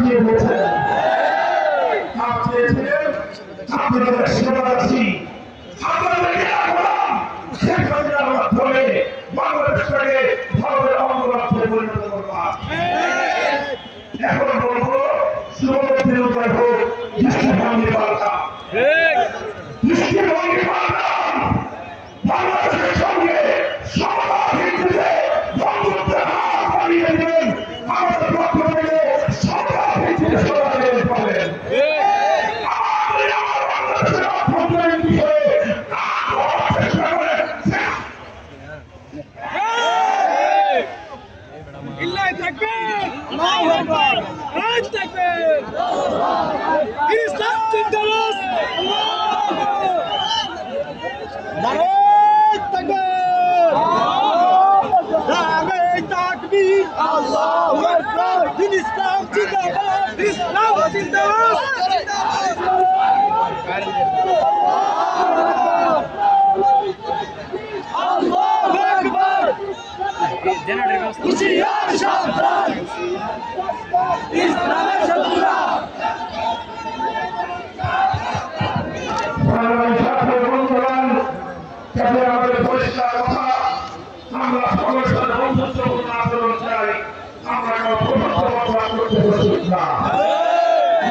কাটিয়ে দিয়েছেন। আপনাদের সেবাদাসী আপনাদেরকে রাখলাম শেখ হাসিনার মাধ্যমে বাংলাদেশটাকে ভারতের অঙ্গরাজ্যে পরিণত করবা। এখন বলবো শুভবর্তী উপায় হোক দৃষ্টিভঙ্গি পাল্টা, দৃষ্টিভঙ্গি পাল্টা। বাংলাদেশের সঙ্গে সমতা ভিত্তিতে বন্ধুত্বের হাত বাড়িয়ে দিবেন। আমাদের পক্ষ থেকে সমতা ভিত্তিতে সমাধান পাবেন।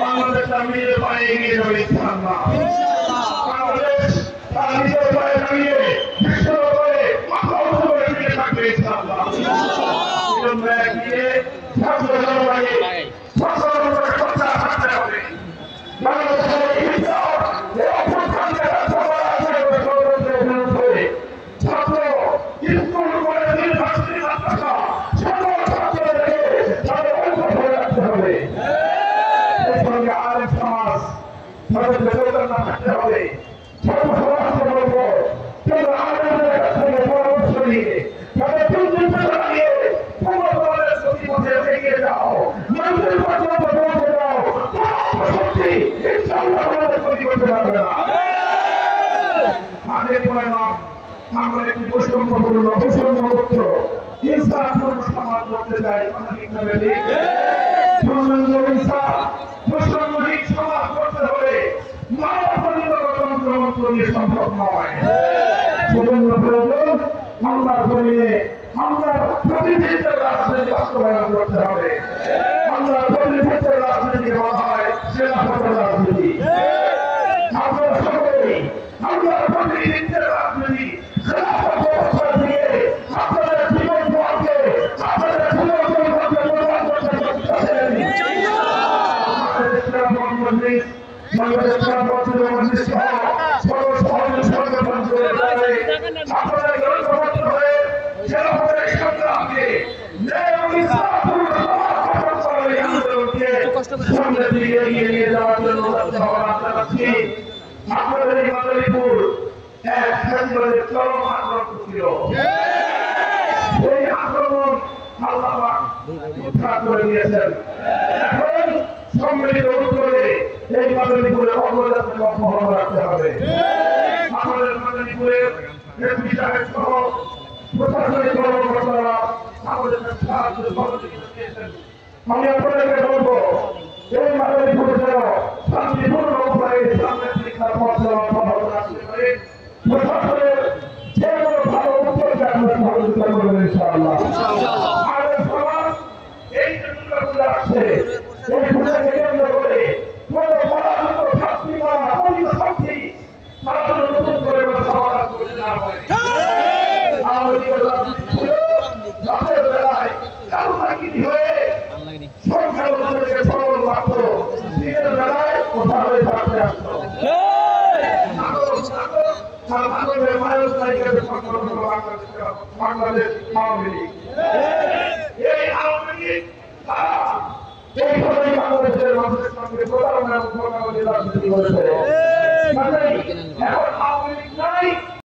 বাংলাদেশ তার নিজের পায়ে এগিয়ে যাবে ইনশাআল্লাহ। বাংলাদেশ তার নিজের পায়ে দাঁড়িয়ে বিশ্বের উপরে মাথা উঁচু করে টিকে থাকবে ইনশাআল্লাহ। এজন্য এগিয়ে ছাত্র জনতাকে সচেতনতার চর্চা থাকতে হবে। বাংলাদেশের ইতিহাস এই অভ্যুত্থানকে সবার আশায় করে ষড়যন্ত্রের বিরুদ্ধে ছাত্র স্কুল কলেজ ইউনিভার্সিটি মাদ্রাসা সকল ছাত্রদেরকে তাদের ঐক্য ধরে রাখতে হবে। সঙ্গে আলেম সমাজ তাদের বেতন থাকতে হবে। ছোট সমাজকে বলবো কেন আলেমদের কাছ থেকে পরামর্শ নিয়ে তাদের লাগিয়ে পূর্বতনের গতিপথে এগিয়ে যাও, মানুষের পর্যন্ত পৌঁছে যাও। সত্যি ইনশাআল্লাহ আমাদের ক্ষতি করতে পারবে না। আগে পরে না আমরা একটি বৈষম্যপূর্ণ বৈষম্যমুক্ত ইনসাফপূর্ণ সমাজ করতে চাই। বৈষম্যহীন সমাজ করতে হলে মানবতান্ত্রিক গণতন্ত্র দিয়ে সম্ভব নয়। সেজন্য প্রয়োজন আল্লাহর জমিনে আমরা প্রতিনিধিত্বের রাজনীতি বাস্তবায়ন করতে হবে। আল্লাহর প্রতিনিধিত্বের রাজনীতি বলা হয় খেলাফতের রাজনীতি। আপনারা সকলেই আল্লাহর প্রতিনিধিত্বের রাজনীতি খেলাফত ব্যবস্থা দিয়ে আপনাদের জীবন পথকে আপনাদের জীবন পরিবর্তন করতে পারছেন। আপনাদের এই মাদারীপুর এক ফ্যাসিবাদের চরম আক্রমণ ছিল। এই আক্রমণ আল্লাহ উদ্ধার করে দিয়েছেন। এখন সম্মিলিত উত্তরে এই মাদারীপুরের অগ্রযাত্রা অব্যাহত রাখতে হবে। আমাদের মাদারীপুরের এমপি সাহেব সহ প্রশাসনিক কর্মকর্তারা আমাদের সাহায্য সহযোগিতা দিয়েছেন। আমি আপনাদেরকে বলবো এই মাদারীপুরে যেন শান্তিপূর্ণ উপায়ে সামনের শিক্ষার পথ চলা অব্যাহত রাখতে পারে। প্রশাসনের যে কোনো ভালো উদ্যোগকে আমরা সহযোগিতা করবো ইনশাআল্লাহ। আমাদের সমাজ এই যে দুর্গাপূজা আসছে এই পূজাকে কেন্দ্র করে কোনো পরাজিত শাস্তি বা অপরিত শাস্তি তারা যেন নতুন করে সমাধান করতে না পারে। আমাদের রাজনীতি ছিল রাতের বেলায় কারুকাগিরি হয়ে সংখ্যালঘুদেরকে সরল মাত্র দিনের বেলায় কোথা হয়ে থাকতে আসতো। বাংলাদেশ আওয়ামী লীগ এই আওয়ামী লীগ এইভাবেই বাংলাদেশের মানুষের সঙ্গে প্রতারণা রাজনীতি করেছে। এখন আওয়ামী লীগ নাই।